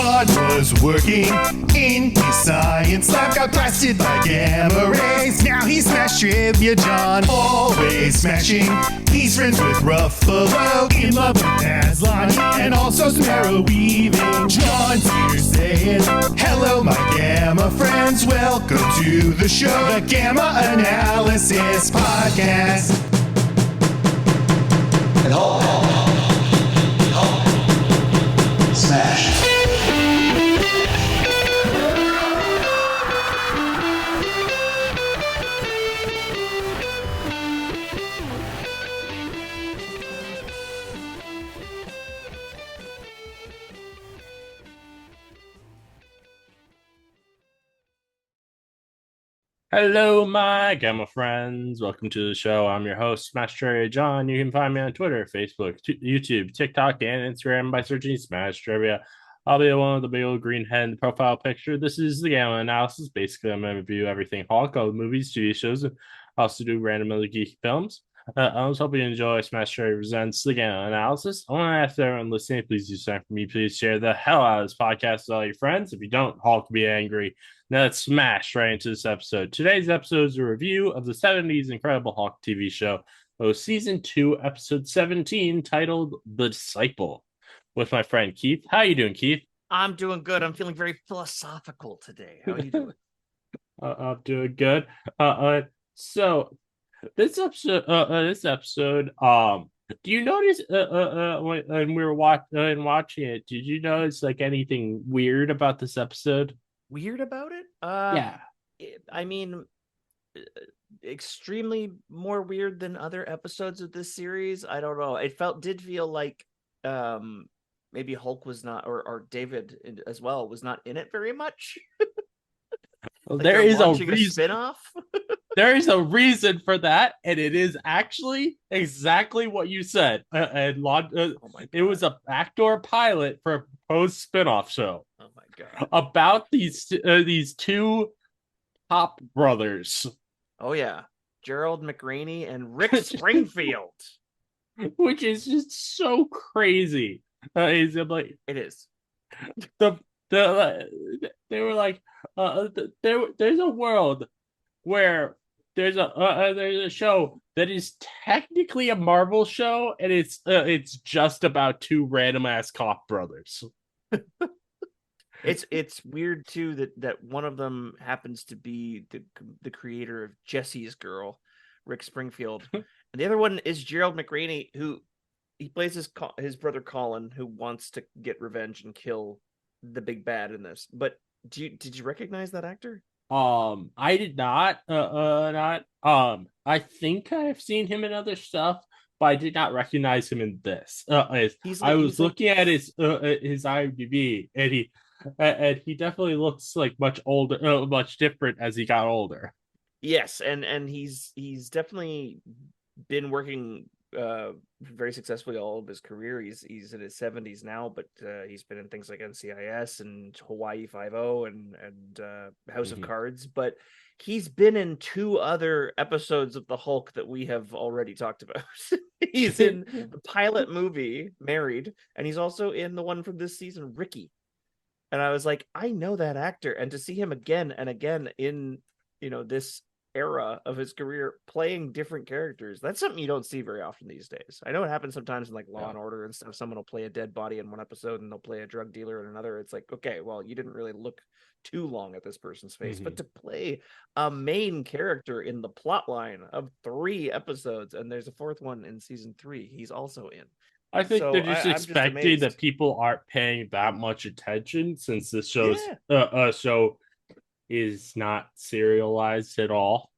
John was working in his science lab, got blasted by gamma rays. Now he's Smash Trivia John, always smashing. He's friends with Ruffalo, in love with Aslan, and also some arrow weaving. John's here saying, hello my gamma friends, welcome to the show, the Gamma Analysis Podcast. And halt. Smash. Hello, my Gamma friends. Welcome to the show. I'm your host, Smash Trivia John. You can find me on Twitter, Facebook, YouTube, TikTok, and Instagram by searching Smash Trivia. I'll be the one with the big old green head in the profile picture. This is the Gamma Analysis. Basically, I'm going to review everything Hulk, all the movies, TV shows, and also do random other geeky films. I was hoping you enjoy Smash Trivia Presents the Gamma Analysis. I want to ask everyone listening, please do something for me. Please share the hell out of this podcast with all your friends. If you don't, Hulk will be angry. Now let's smash right into this episode. Today's episode is a review of the 70s Incredible Hulk TV show, Season 2, Episode 17, titled The Disciple, with my friend Keith. How you doing, Keith? I'm doing good. I'm feeling very philosophical today. How are you doing? I'm doing good. So this episode, do you notice when we were watching it, did you notice like anything weird about this episode? Weird about it? Yeah. I mean, extremely more weird than other episodes of this series. I don't know. It did feel like maybe Hulk was not, or David as well was not in it very much. Well, Like there is a reason. Spin-off. There is a reason for that, and it is actually exactly what you said. It was a backdoor pilot for a proposed spin-off show. Oh my god! About these two top brothers. Oh yeah, Gerald McRaney and Rick Springfield. Which is just so crazy. It is. They were like, there's a world where there's a show that is technically a Marvel show, and it's just about two random ass cop brothers. It's weird too that one of them happens to be the creator of Jesse's Girl, Rick Springfield, and the other one is Gerald McRaney, who he plays his brother Colin, who wants to get revenge and kill the big bad in this. But did you recognize that actor? I did not. I think I've seen him in other stuff, but I did not recognize him in this. I was looking at his IMDb, and he definitely looks like much older, much different as he got older. Yes, and he's definitely been working very successfully all of his career. He's in his 70s now, but he's been in things like NCIS and Hawaii Five-0 and House of Cards. But he's been in two other episodes of the Hulk that we have already talked about. He's in the pilot movie Married, and he's also in the one from this season, Ricky. And I was like, I know that actor, and to see him again and again in this era of his career playing different characters, that's something you don't see very often these days. I know it happens sometimes in like Law and Order and stuff. Someone will play a dead body in one episode and they'll play a drug dealer in another. It's like, okay, well, you didn't really look too long at this person's face, but to play a main character in the plot line of 3 episodes, and there's a 4th one in season 3 he's also in. I think they're just expecting that people aren't paying that much attention since this show is not serialized at all.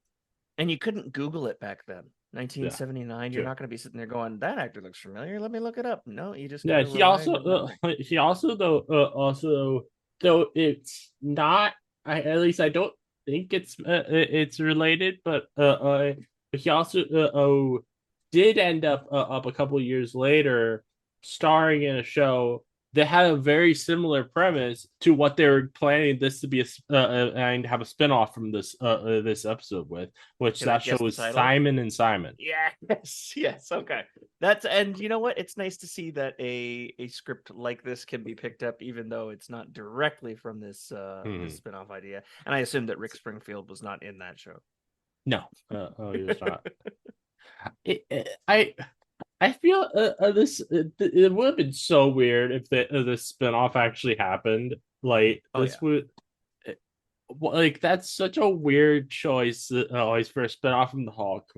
And you couldn't Google it back then. 1979. You're not going to be sitting there going, that actor looks familiar. Let me look it up. No, you just he also though it's not. At least I don't think it's related, but he also did end up a couple years later starring in a show they had a very similar premise to what they were planning this to be and have a spinoff from this episode with, which Can I that show guess the was title? Simon and Simon. Yes, yes, okay. That's and you know what? It's nice to see that a script like this can be picked up, even though it's not directly from this spinoff idea. And I assume that Rick Springfield was not in that show. No, he was not. I feel it would have been so weird if the spinoff actually happened. Like Oh yeah. this would like that's such a weird choice always for a spinoff from the Hulk,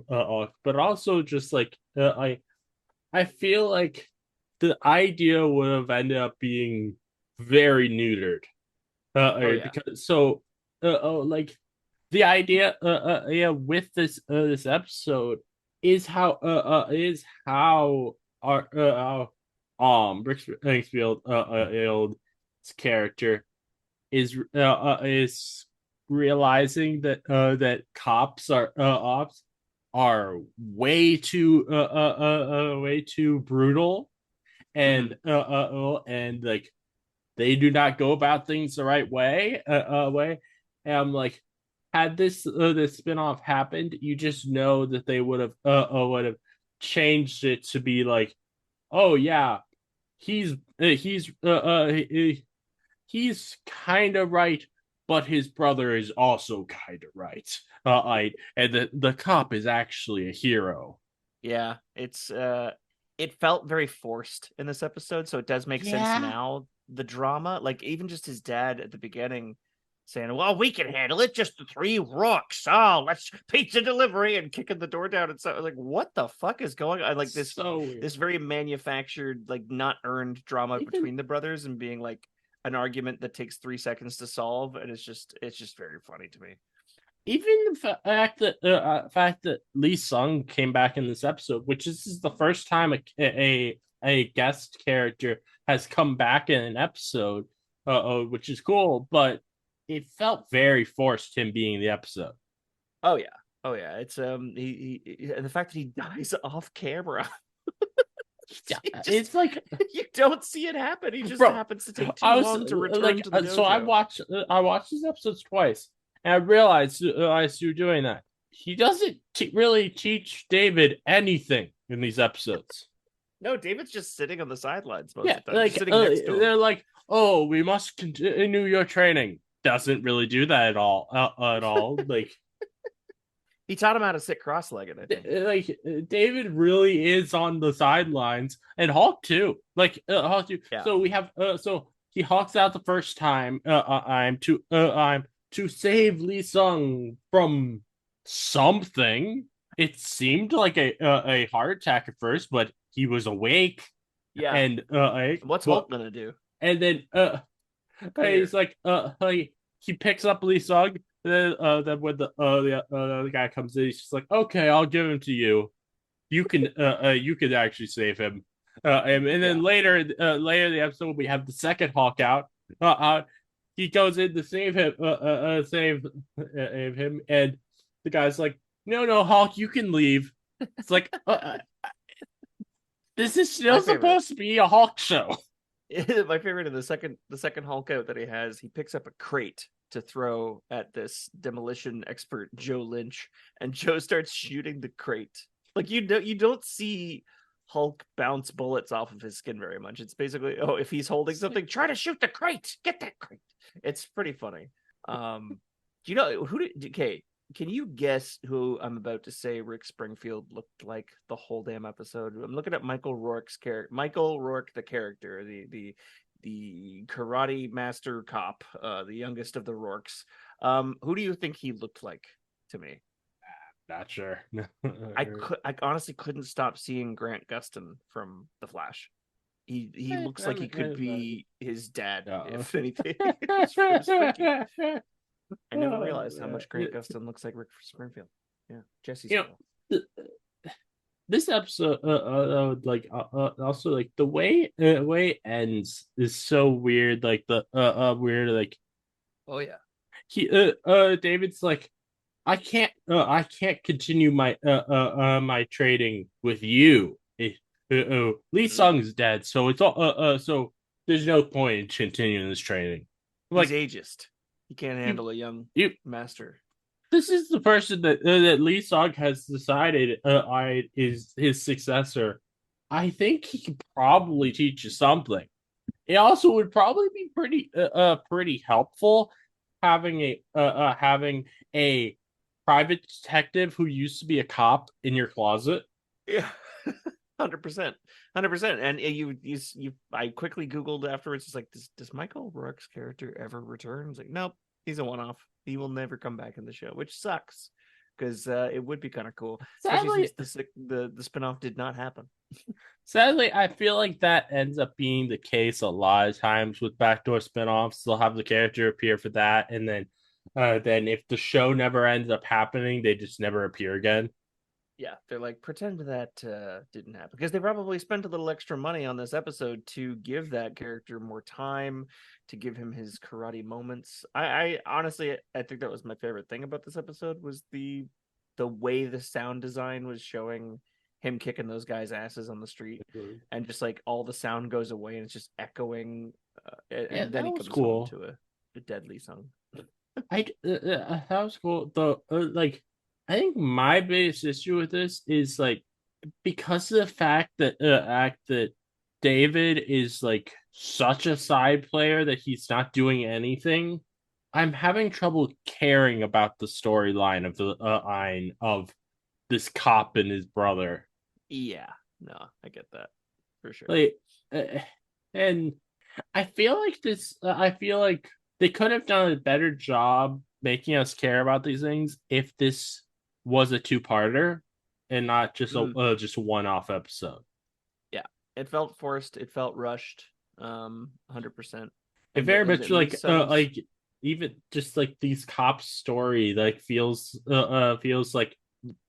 but also just like I feel like the idea would have ended up being very neutered. Oh yeah. Because so like the idea yeah with this episode is how our Rick Springfield's character is realizing that cops are way too brutal and like they do not go about things the right way. And I'm like, had this spinoff happened, you just know that they would have changed it to be like, oh yeah, he's he's kind of right, but his brother is also kind of right. And the cop is actually a hero. Yeah, it felt very forced in this episode, so it does make sense Yeah, now. The drama, like even just his dad at the beginning saying, "Well, we can handle it, just the three rocks. Oh, let's pizza delivery," and kicking the door down and so like, what the fuck is going on? Like so weird. this very manufactured, like not earned drama Even between the brothers and being like an argument that takes 3 seconds to solve, and it's just very funny to me. even the fact that Lee Sung came back in this episode, which is the first time a guest character has come back in an episode, which is cool, but it felt very forced him being the episode. Oh yeah. Oh yeah. It's and the fact that he dies off camera. Yeah, Just it's like, you don't see it happen. He just bro, happens to take too I was long to return like, to the so dojo. I watched these episodes twice, and I realized as you're doing that, he doesn't really teach David anything in these episodes. No, David's just sitting on the sidelines most Yeah, of the time, just like sitting next to him. they're like, oh, we must continue your training. Doesn't really do that at all. At all. Like, He taught him how to sit cross-legged, I think. David really is on the sidelines, and Hulk too. Like Hulk too. Yeah. So we have so he hawks out the first time. I'm to save Lee Sung from something. It seemed like a heart attack at first, but he was awake Yeah. and What's Hulk gonna do? and then he's like he picks up Lee Sung. Then when the guy comes in, he's just like, okay, I'll give him to you. You can actually save him. And then Yeah. later in the episode, we have the second Hawk out. He goes in to save him, save him, and the guy's like, no, Hawk, you can leave. It's like, this is My still favorite. supposed to be a Hawk show. My favorite in the second Hulk out that he has, he picks up a crate to throw at this demolition expert Joe Lynch, and Joe starts shooting the crate. Like you don't see Hulk bounce bullets off of his skin very much. It's basically, oh, if he's holding something, try to shoot the crate. Get that crate. It's pretty funny. Do you know who did? Okay, can you guess who I'm about to say Rick Springfield looked like the whole damn episode? I'm looking at Michael Rourke's character. Michael Rourke, the character, the karate master cop, the youngest of the Rourkes. Who do you think he looked like to me? Not sure. I honestly couldn't stop seeing Grant Gustin from The Flash. He looks like he could be his dad, if anything. It's pretty spooky. I never realized how much Grant Gustin looks like Rick Springfield. Yeah, Jesse's. This episode, also like the way it ends is so weird. Like the weird, like Oh yeah. he David's like, I can't continue my trading with you. Lee Mhm. Sung's dead, so it's all so there's no point in continuing this training. He's Like ageist. He can't you, handle a young you master. this is the person that Lee Sung has decided I is his successor. I think he could probably teach you something. It also would probably be pretty helpful having a private detective who used to be a cop in your closet. Yeah. 100%. 100%. And I quickly Googled afterwards. It's like, does Michael Rourke's character ever return? It's like, nope, he's a one-off. He will never come back in the show, which sucks because it would be kind of cool, especially Sadly, since the spinoff did not happen. sadly, I feel like that ends up being the case a lot of times with backdoor spinoffs. They'll have the character appear for that, and then if the show never ends up happening, they just never appear again. Yeah, they're like, pretend that didn't happen because they probably spent a little extra money on this episode to give that character more time, to give him his karate moments. I honestly, I think that was my favorite thing about this episode was the way the sound design was showing him kicking those guys' asses on the street, and just like all the sound goes away and it's just echoing, Yeah, and then that he was comes home cool. to a deadly song. That was cool. Though, like, I think my biggest issue with this is like because of the fact that David is like such a side player that he's not doing anything. I'm having trouble caring about the storyline of the line of this cop and his brother. Yeah, no, I get that for sure. Like, uh, and I feel like they could have done a better job making us care about these things if this was a two-parter and not just a Mm. just a one-off episode. Yeah, it felt forced, it felt rushed, 100%. It And very and much Lee Sung's, like even just like these cops story like feels like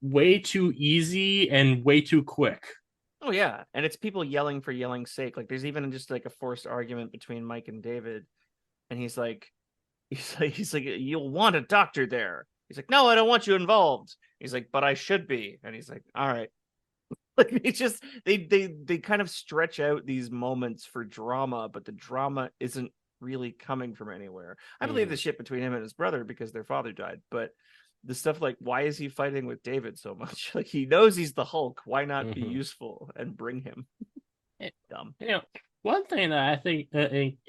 way too easy and way too quick. oh yeah, and it's people yelling for yelling's sake. Like there's even just like a forced argument between Mike and David, and he's like you'll want a doctor there. He's like, no, I don't want you involved. He's like, but I should be. And he's like, all right. Like it's just they kind of stretch out these moments for drama, but the drama isn't really coming from anywhere. I believe the Mhm. shit between him and his brother because their father died, but the stuff like why is he fighting with David so much? Like he knows he's the Hulk. Why not be Mhm. useful and bring him? It- Dumb. you know, one thing that I think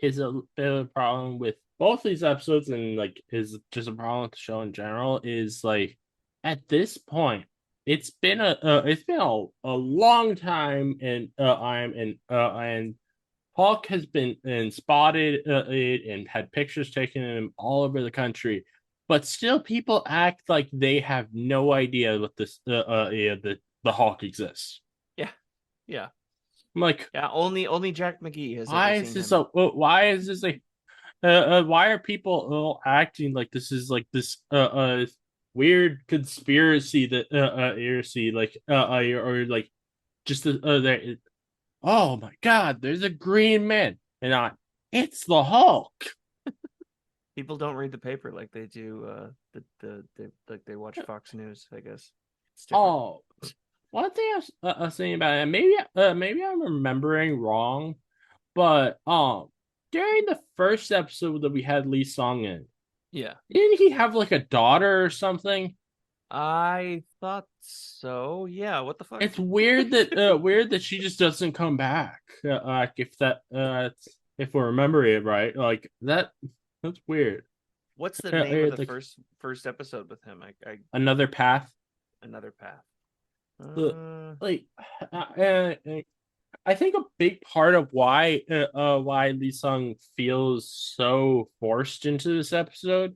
is a bit of a problem with both these episodes and like is just a problem with the show in general is like at this point it's been a long time and Hawk has been and spotted it and had pictures taken of him all over the country, but still people act like they have no idea what this the Hawk exists. Yeah, yeah, I'm like, yeah. Only Jack McGee has ever seen him. why is this like why are people acting like this is like this weird conspiracy that you see like or like just there oh my god there's a green man and not it's the Hulk. People don't read the paper like they do. Like they watch Fox News. I guess it's different. Oh, one thing I was thinking about it, maybe I'm remembering wrong, but during the first episode that we had Lee Song in, Yeah. didn't he have like a daughter or something? I thought so. Yeah. What the fuck? It's weird that she just doesn't come back. Like if we remember it right, like that's weird. What's the name of the Like first episode with him? I another path. Another path. Uh, Uh, like I think a big part of why Lee Sung feels so forced into this episode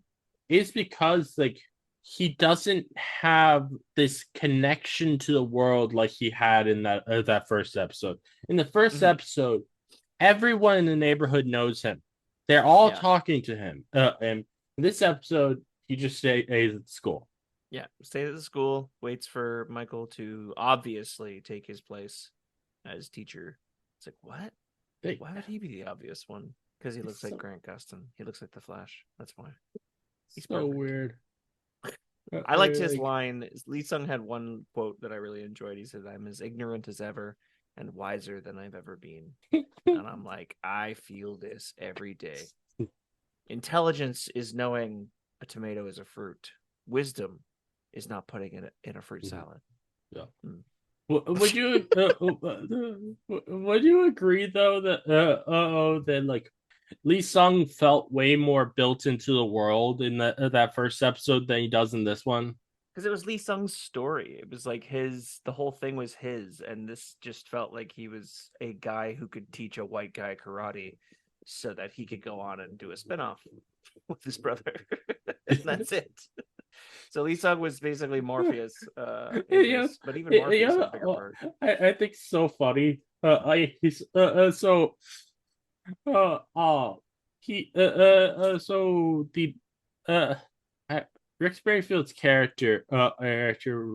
is because like he doesn't have this connection to the world like he had in that first episode. In the first mhm. episode, everyone in the neighborhood knows him. They're all Yeah. talking to him. And in this episode, he just stays at school. Yeah. Stays at the school, waits for Michael to obviously take his place as teacher. It's like, what? Hey, Why would he be the obvious one? Because he looks it's like so, Grant Gustin. He looks like the Flash. That's why. He's so perfect. weird. I liked his Like line. Lee Sung had one quote that I really enjoyed. He said, I'm as ignorant as ever, and wiser than I've ever been. And I'm like, I feel this every day. Intelligence is knowing a tomato is a fruit. Wisdom is not putting it in a fruit salad. Yeah. Would you would you agree though that that like Lee Sung felt way more built into the world in that first episode than he does in this one? Because it was Lee Sung's story. It was like the whole thing was his, and this just felt like he was a guy who could teach a white guy karate so that he could go on and do a spinoff with his brother. And that's it. So Lee Sung was basically Morpheus, but even Morpheus had a bigger part. I think it's so funny. He's so the Rick Springfield's character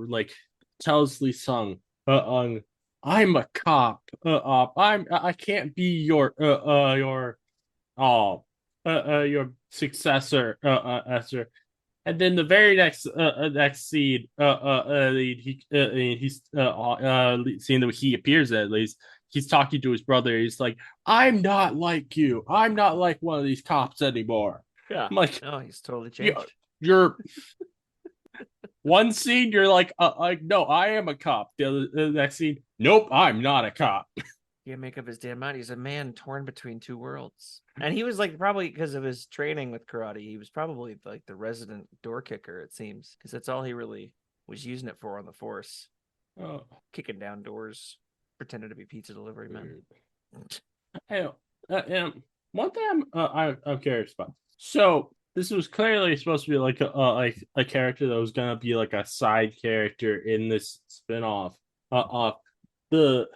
like tells Lee Sung I'm a cop, I can't be your successor, and then the very next scene, he's scene that he appears at least. He's talking to his brother. He's like, "I'm not like you. I'm not like one of these cops anymore." Yeah, I'm like, no, he's totally changed. You're one scene, you're like, no, I am a cop. The next scene, nope, I'm not a cop. Can't make up his damn mind. He's a man torn between two worlds. And he was like, probably because of his training with karate, he was probably like the resident door kicker, it seems, because that's all he really was using it for on the force. Oh. Kicking down doors, pretending to be pizza delivery man. One thing I'm curious about. So this was clearly supposed to be like a character that was gonna be like a side character in this spinoff. The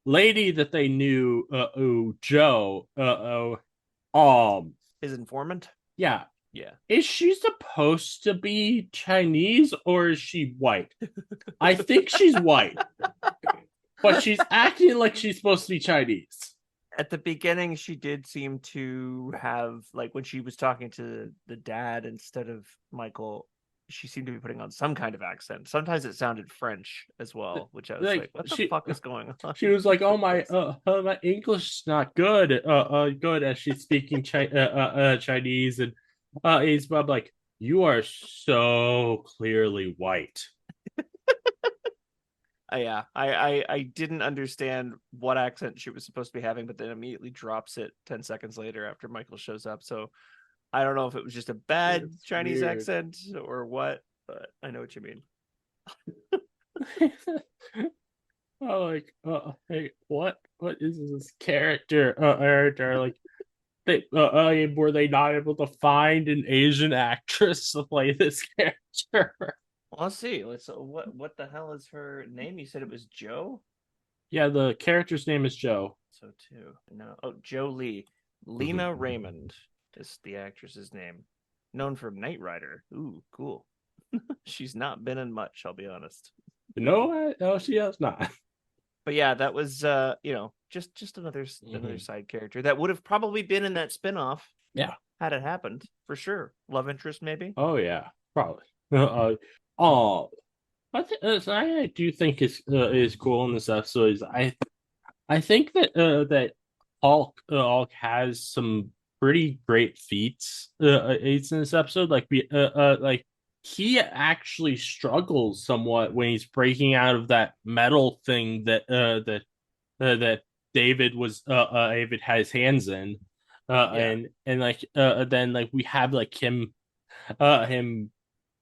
lady that they knew, Joe, his informant. Yeah. Yeah. Is she supposed to be Chinese or is she white? I think she's white, but she's acting like she's supposed to be Chinese. At the beginning, she did seem to have, like, when she was talking to the dad instead of Michael, she seemed to be putting on some kind of accent. Sometimes it sounded French as well, which I was like, what the fuck is going on? She was like, "Oh my English is not good." Good as she's speaking Chinese, and he's like, "You are so clearly white." Yeah, I didn't understand what accent she was supposed to be having, but then immediately drops it 10 seconds later after Michael shows up. So I don't know if it was just a bad Chinese accent or what, but I know what you mean. Hey, what is this character? Like, were they not able to find an Asian actress to play this character? Well, let's see. What the hell is her name? You said it was Joe? Yeah, the character's name is Joe. So too. No. Oh, Joe Lee. Lena Raymond is the actress's name. Known for Knight Rider. Ooh, cool. She's not been in much, I'll be honest. No, she has not. But yeah, that was just another side character that would have probably been in that spinoff. Yeah. Had it happened, for sure. Love interest, maybe. Oh yeah, probably. I do think is cool in this episode is I think that that Hulk has some pretty great feats in this episode. Like he actually struggles somewhat when he's breaking out of that metal thing that David had his hands in, and like then like we have like him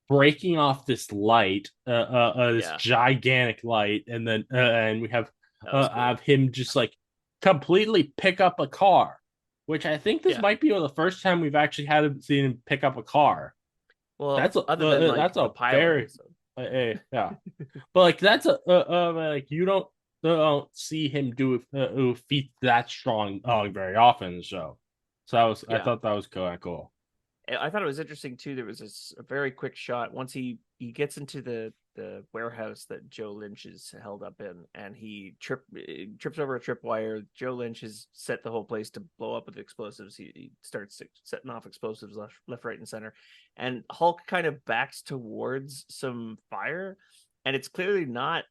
breaking off this light, this gigantic light, and then and we have him just like completely pick up a car, which I think this might be the first time we've actually had seen him pick up a car. Well, that's a very yeah, but like that's like you don't see him do feats that strong very often in the show. So I thought that was kind of cool. I thought it was interesting too. There was a very quick shot once he gets into the warehouse that Joe Lynch is held up in, and he trips over a tripwire. Joe Lynch has set the whole place to blow up with explosives. He starts setting off explosives left, right, and center, and Hulk kind of backs towards some fire, and it's clearly not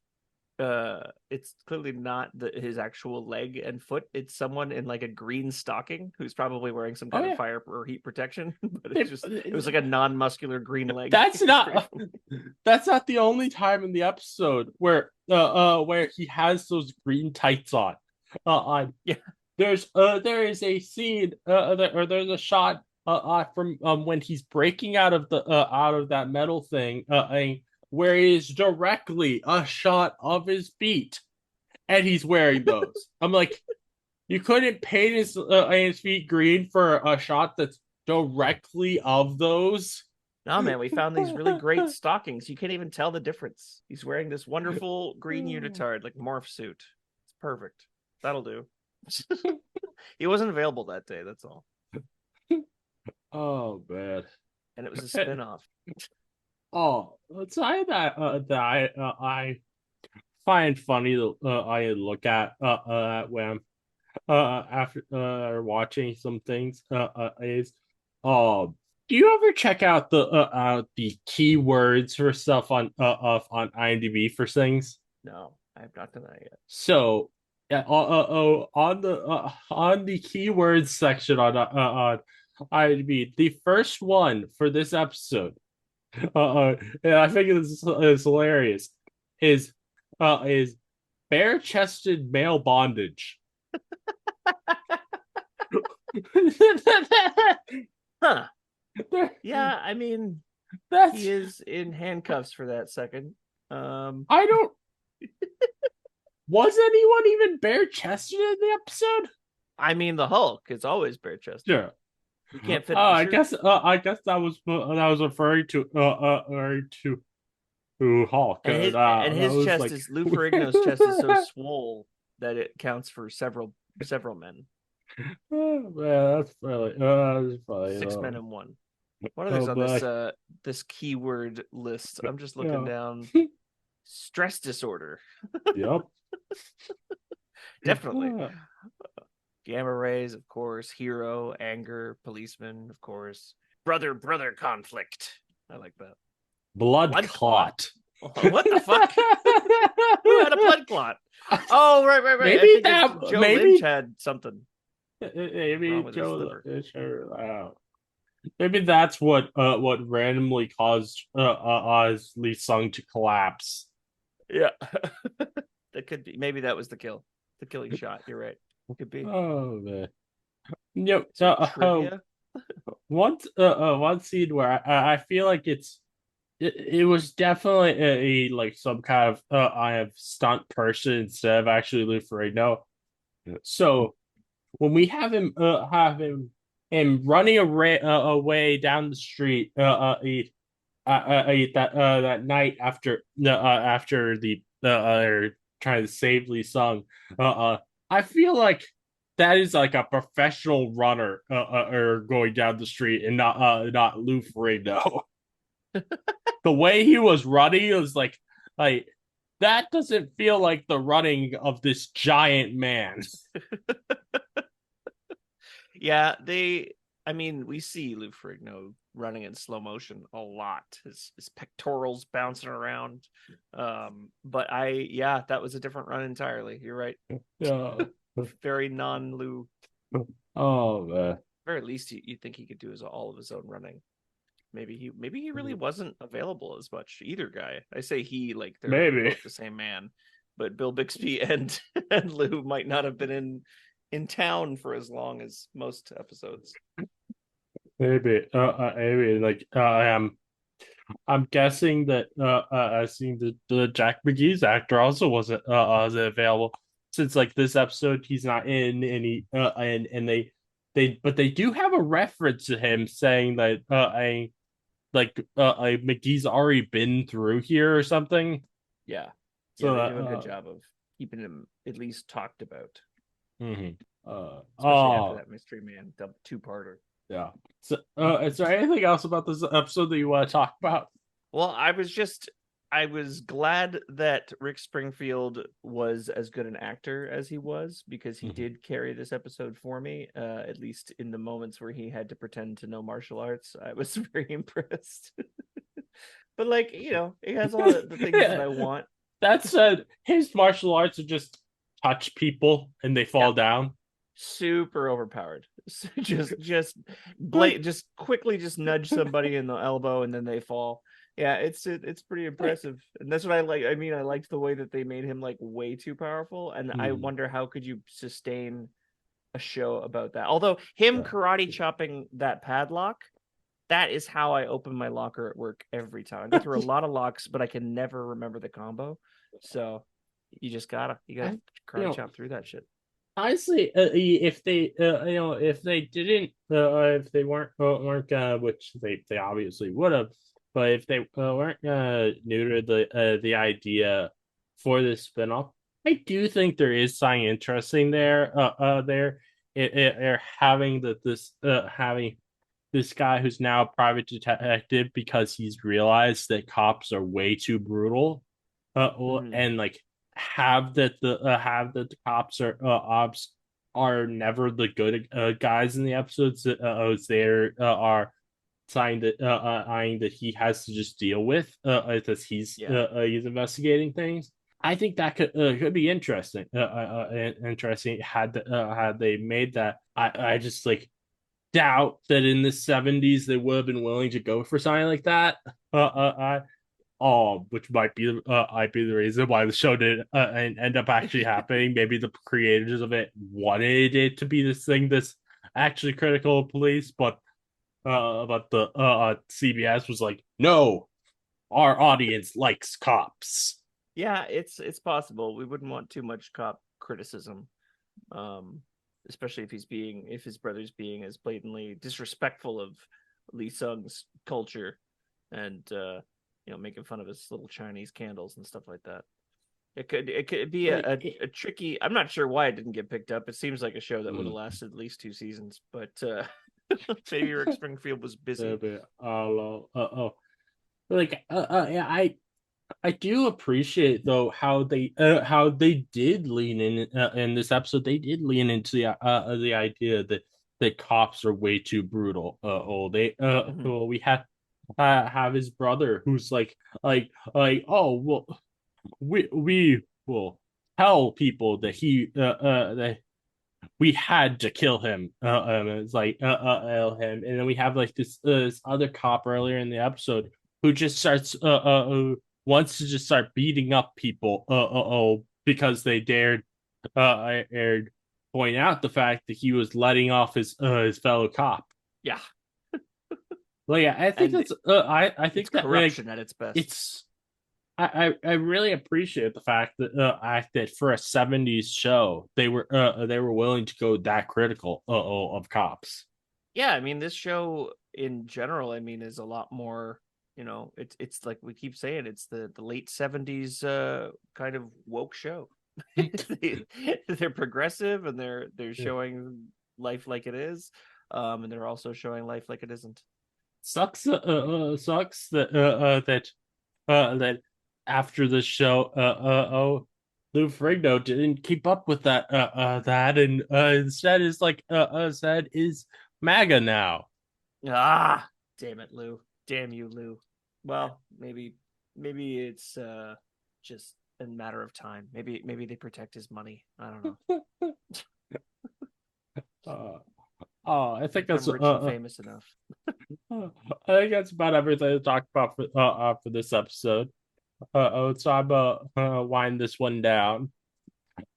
it's clearly not his actual leg and foot. It's someone in like a green stocking who's probably wearing some kind of fire or heat protection. But it was like a non-muscular green leg. That's not the only time in the episode where he has those green tights on. Yeah. There is a scene or there's a shot from when he's breaking out of that metal thing where it is directly a shot of his feet, and he's wearing those. I'm like, you couldn't paint his feet green for a shot that's directly of those. No, man, we found these really great stockings. You can't even tell the difference. He's wearing this wonderful green unitard, like morph suit. It's perfect. That'll do. He wasn't available that day. That's all. Oh man! And it was a spin-off. Oh, let's say that I find funny that I look at when after watching some things is do you ever check out the keywords for stuff on IMDb for things? No, I have not done that yet. So on the keywords section on IMDb, the first one for this episode, and I think this is hilarious, is bare-chested male bondage. Huh. Yeah, I mean, he is in handcuffs for that second. I don't. Was anyone even bare-chested in the episode? I mean, the Hulk is always bare-chested. Sure. You can't fit. I guess that was referring to Hulk. And his chest like... is Lou Ferrigno's chest is so swole that it counts for several men. Oh, man, that's funny. 6 men in one. What others on this keyword list? I'm just looking down. Stress disorder. Yep. Definitely. Gamma rays, of course. Hero, anger, policeman, of course. Brother conflict. I like that. Blood clot. What the fuck? Who had a blood clot? Oh, right. Maybe Joe Lynch had something. Maybe Joe. Maybe that's what randomly caused Lee Sung to collapse. Yeah, that could be. Maybe that was the killing shot. You're right. Could be. Oh man. Yep. So one scene where I feel like it was definitely a like some kind of I have stunt person instead of actually Lou Ferrigno. So when we have him running away down the street that night after the trying to save Lee Sung, I feel like that is like a professional runner or going down the street and not Lou Ferrigno. The way he was running was like that doesn't feel like the running of this giant man. Yeah, we see Lou Ferrigno running in slow motion a lot. His pectorals bouncing around. But that was a different run entirely. You're right. Yeah. Very non-Lou. Oh man. Very least you think he could do all of his own running. Maybe he really wasn't available as much. Either guy. I say he like they're maybe both the same man. But Bill Bixby and Lou might not have been in town for as long as most episodes. Maybe like I'm guessing that I seen the Jack McGee's actor also wasn't available since like this episode he's not in any and they do have a reference to him saying that McGee's already been through here or something. Yeah. So they do a good job of keeping him at least talked about. Mm-hmm. Especially after that Mystery Man two-parter. Yeah. So, is there anything else about this episode that you want to talk about? Well, I was glad that Rick Springfield was as good an actor as he was, because he did carry this episode for me, at least in the moments where he had to pretend to know martial arts. I was very impressed. But like, he has all the things that I want That said, his martial arts are just touch people and they Yeah, fall down. super overpowered. Just quickly just nudge somebody in the elbow and then they fall. Yeah, it's pretty impressive. And that's what I like. I mean, I liked the way that they made him like way too powerful, and I Hmm. wonder how could you sustain a show about that. Although him karate chopping that padlock, that is how I open my locker at work every time. I go through a lot of locks, but I can never remember the combo. So you gotta I, you karate know, chop through that shit. honestly, if they, if they didn't, if they weren't which they obviously would have, but if they weren't neuter the idea for this spinoff, I do think there is something interesting there. There, having having this guy who's now a private detective because he's realized that cops are way too brutal, Mm-hmm. and like have that the cops are ops are never the good guys in the episodes. There are sign that eyeing that he has to just deal with as Yeah. he's investigating things. I think that could be interesting. Interesting had they made that. I just like doubt that in the 70s they would have been willing to go for something like that. Which might be the reason why the show did end up actually happening. Maybe the creators of it wanted it to be this thing that's actually critical of police, but the CBS was like, no, our audience likes cops. Yeah, it's possible. We wouldn't want too much cop criticism. Um, Especially if his brother's being as blatantly disrespectful of Lee Sung's culture and making fun of his little Chinese candles and stuff like that. It could be Like, a tricky. I'm not sure why it didn't get picked up. It seems like a show that would have mm, lasted at least 2 seasons, but maybe Rick Springfield was busy. like yeah, I do appreciate though how they did lean in this episode. They did lean into the idea that cops are way too brutal. Mhm. Well, we have his brother who's oh well, we will tell people that that we had to kill him. It's like him, and then we have like this other cop earlier in the episode who just starts wants to just start beating up people because they dared aired point out the fact that he was letting off his fellow cop. Yeah, Like I think and that's I it's think that like corruption at its best. it's I really appreciate the fact that for a 70s show they were willing to go that critical of cops. Yeah, I mean, this show in general, I mean, is a lot more. It's like we keep saying, it's the late '70s kind of woke show. They're progressive and they're Yeah. showing life like it is, and they're also showing life like it isn't. Sucks that after the show Lou Ferrigno didn't keep up with that and instead is said is MAGA now. Ah, damn it, Lou. Damn you, Lou. Well, maybe it's just a matter of time. Maybe they protect his money. I don't know. Uh, I think that's Become rich and famous enough. I think that's about everything to talk about for this episode. So I'm wind this one down.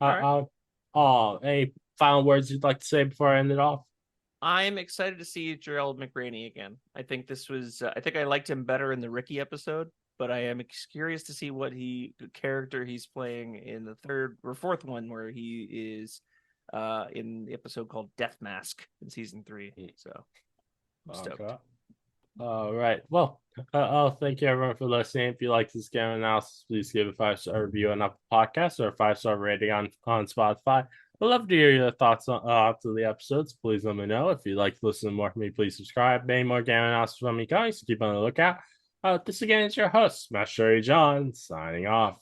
All right. Any final words you'd like to say before I end it off? I'm excited to see Gerald McRaney again. I think this was. I think I liked him better in the Ricky episode, but I am curious to see what character he's playing in the third or fourth one, where he is in the episode called Death Mask in season 3. So I'm stoked. Okay. All right. Well, thank you everyone for listening. If you like this game analysis, please give a 5-star review on Apple Podcasts or a 5-star rating on Spotify. I'd love to hear your thoughts on after the episodes. Please let me know. If you'd like to listen to more from me, please subscribe. Many more game analysis from me, guys. So keep on the lookout. This again is your host, Master John, signing off.